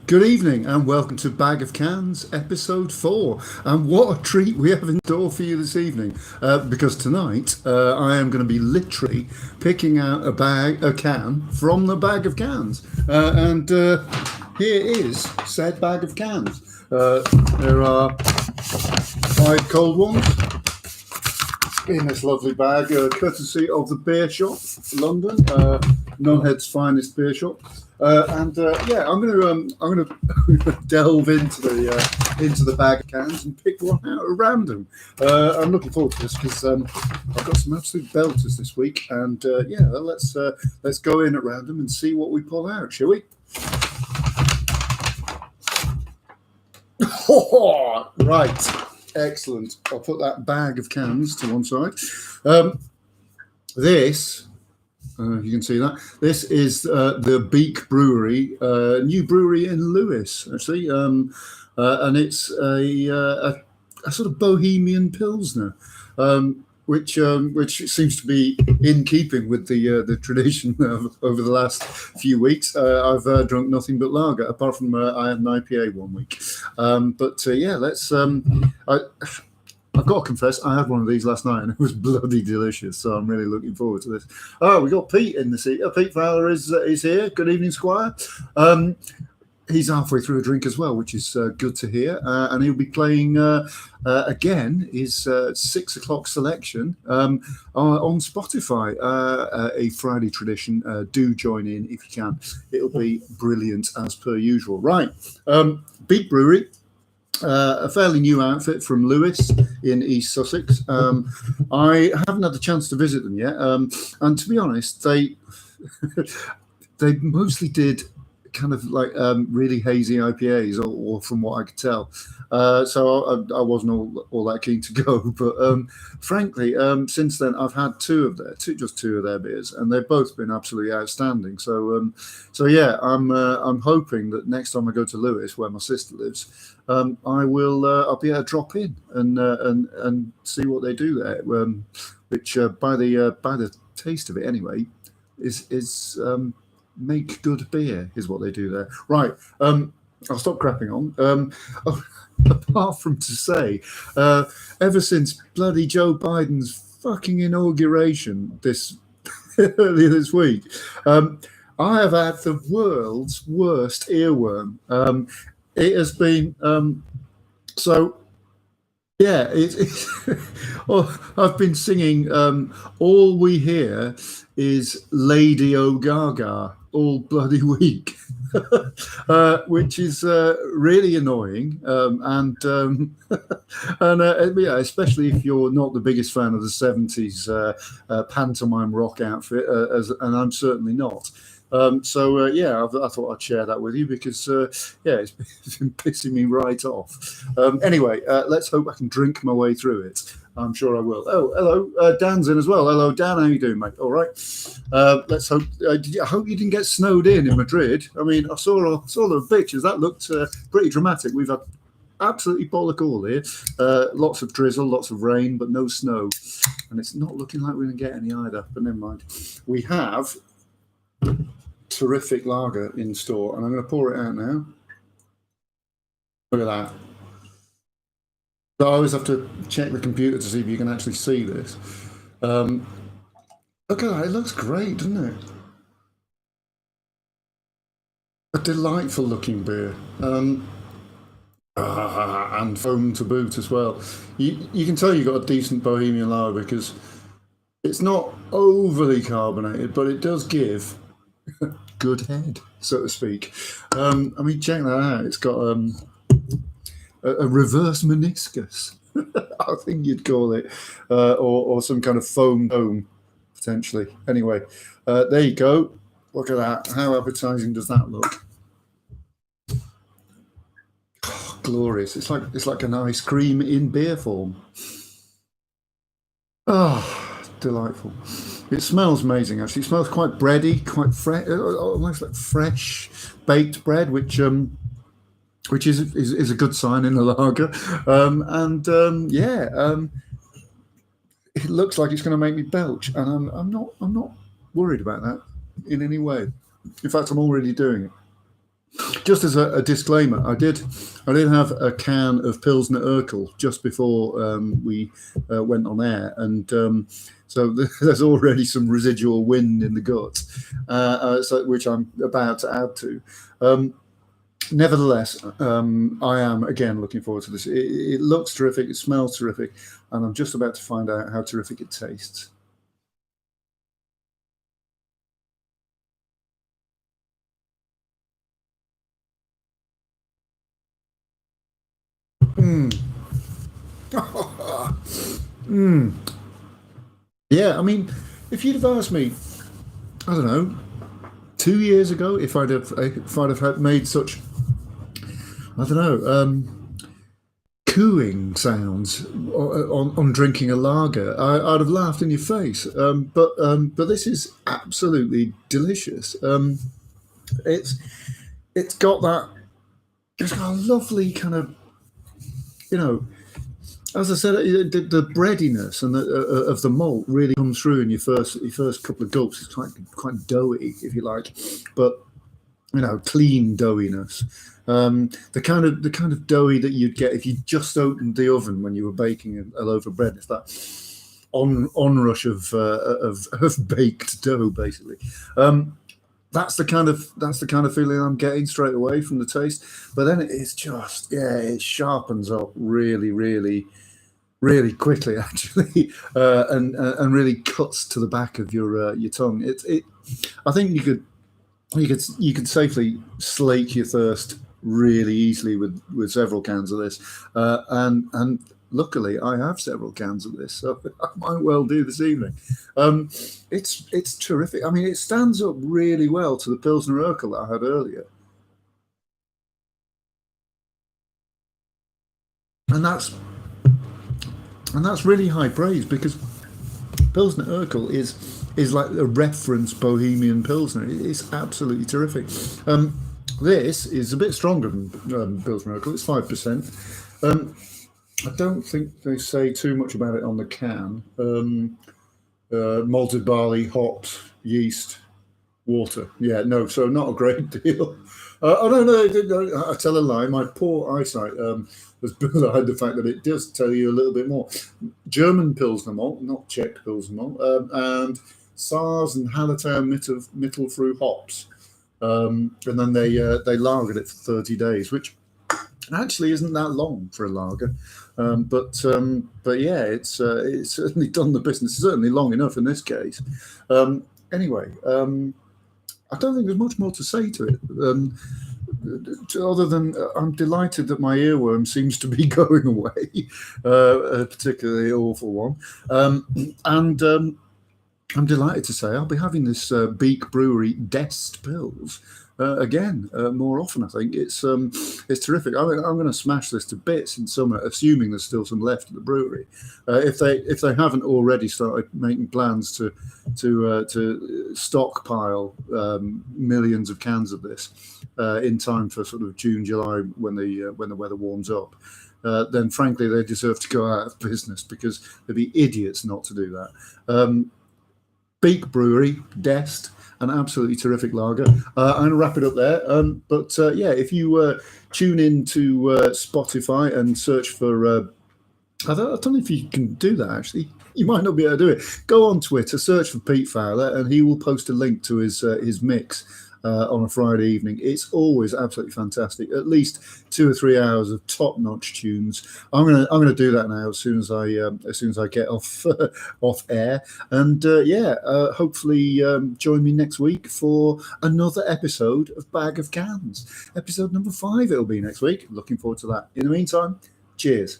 Good evening and welcome to Bag of Cans, episode 4. And what a treat we have in store for you this evening. Because tonight I am going to be literally picking out a can from the bag of cans. And here is said bag of cans. There are 5 cold ones in this lovely bag, courtesy of the Beer Shop, London, Nunhead's finest beer shop. I'm going to delve into the bag of cans and pick one out at random. I'm looking forward to this because I've got some absolute belters this week, and let's go in at random and see what we pull out, shall we? Right, excellent. I'll put that bag of cans to one side. You can see that. This is the Beak Brewery, new brewery in Lewes, actually, and it's a sort of bohemian pilsner, which seems to be in keeping with the tradition over the last few weeks. I've drunk nothing but lager, apart from I had an IPA one week. I've got to confess, I had one of these last night and it was bloody delicious. So I'm really looking forward to this. Oh, we got Pete in the seat. Pete Fowler is here. Good evening, Squire. He's halfway through a drink as well, which is good to hear. And he'll be playing again his 6 o'clock selection on Spotify. A Friday tradition. Do join in if you can. It'll be brilliant as per usual. Right, Beak Brewery. A fairly new outfit from Lewes in East Sussex. I haven't had the chance to visit them yet, and to be honest, they mostly did kind of like really hazy IPAs, or from what I could tell. So I wasn't all that keen to go. But frankly, since then I've had two of their beers, and they've both been absolutely outstanding. So I'm hoping that next time I go to Lewes, where my sister lives, I'll be able to drop in and see what they do there. Which by the taste of it anyway, is make good beer is what they do there. Right. I'll stop crapping on. Apart from to say, ever since bloody Joe Biden's fucking inauguration earlier this week, I have had the world's worst earworm. It has been I've been singing All We Hear is Lady O Gaga all bloody week, which is really annoying, especially if you're not the biggest fan of the 70s pantomime rock outfit, and I'm certainly not. I thought I'd share that with you because it's been pissing me right off. Anyway, let's hope I can drink my way through it. I'm sure I will. Oh, hello, Dan's in as well. Hello, Dan. How you doing, mate? All right. Let's hope. I hope you didn't get snowed in Madrid. I mean, I saw the pictures. That looked pretty dramatic. We've had absolutely bollock all here. Lots of drizzle, lots of rain, but no snow. And it's not looking like we're going to get any either. But never mind. We have terrific lager in store, and I'm going to pour it out now. Look at that. So I always have to check the computer to see if you can actually see this. Look at that, it looks great, doesn't it? A delightful looking beer. And foam to boot as well. You can tell you've got a decent Bohemian lager because it's not overly carbonated, but it does give good head, so to speak. Check that out. It's got a reverse meniscus, I think you'd call it, or some kind of foam dome, potentially. Anyway, there you go. Look at that. How appetizing does that look? Oh, glorious. It's like an ice cream in beer form. Oh, delightful. It smells amazing, actually. It smells quite bready, quite fresh, almost like fresh baked bread, which is a good sign in a lager. It looks like it's going to make me belch, and I'm not worried about that in any way. In fact, I'm already doing it. just as a disclaimer, I did have a can of Pilsner Urkel just before we went on air, and so there's already some residual wind in the gut, which I'm about to add to. Nevertheless, I am again looking forward to this. It looks terrific, it smells terrific, and I'm just about to find out how terrific it tastes. Mm. Mm. Yeah, I mean, if you'd have asked me, I don't know, 2 years ago, if I'd have made such, I don't know, cooing sounds on drinking a lager, I'd have laughed in your face. But this is absolutely delicious. It's it's got that. It's got a lovely kind of, you know, as I said, the breadiness and of the malt really comes through in your first couple of gulps. It's quite doughy, if you like, but clean doughiness. The kind of doughy that you'd get if you just opened the oven when you were baking a loaf of bread. It's that onrush of baked dough, basically. That's the kind of feeling I'm getting straight away from the taste. But then it's just, yeah, it sharpens up really, really, really quickly, actually, and really cuts to the back of your tongue. I think you could safely slake your thirst really easily with several cans of this, and luckily I have several cans of this, so I might well do this evening. It's terrific. I mean, it stands up really well to the Pilsner Urquell that I had earlier, and that's really high praise because Pilsner Urquell is like a reference Bohemian Pilsner. It's absolutely terrific. This is a bit stronger than Pilsner Urquell. It's 5%. I don't think they say too much about it on the can. Malted barley, hops, yeast, water. Yeah, no, so not a great deal. Oh no, I tell a lie. My poor eyesight has belied the fact that it does tell you a little bit more. German Pilsner malt, not Czech Pilsner malt, and Saaz and Hallertau Mittelfrüh hops, and then they lagered it for 30 days, which actually isn't that long for a lager. But yeah, it's certainly done the business. Certainly long enough in this case. Anyway. I don't think there's much more to say to it, other than I'm delighted that my earworm seems to be going away, a particularly awful one. And I'm delighted to say I'll be having this Beak Brewery Dest Pils again more often. I think it's terrific. I'm going to smash this to bits in summer, assuming there's still some left at the brewery. If they haven't already started making plans to stockpile millions of cans of this in time for sort of June, July when the weather warms up. Then frankly they deserve to go out of business because they'd be idiots not to do that. Beak Brewery, Dest, an absolutely terrific lager. I'm going to wrap it up there. But yeah, if you tune in to Spotify and search for, I don't know if you can do that actually. You might not be able to do it. Go on Twitter, search for Pete Fowler, and he will post a link to his mix on a Friday evening. It's always absolutely fantastic. At least 2 or 3 hours of top-notch tunes. I'm gonna do that now as soon as I get off air. And hopefully join me next week for another episode of Bag of Cans. Episode number 5 it'll be next week. Looking forward to that. In the meantime, cheers.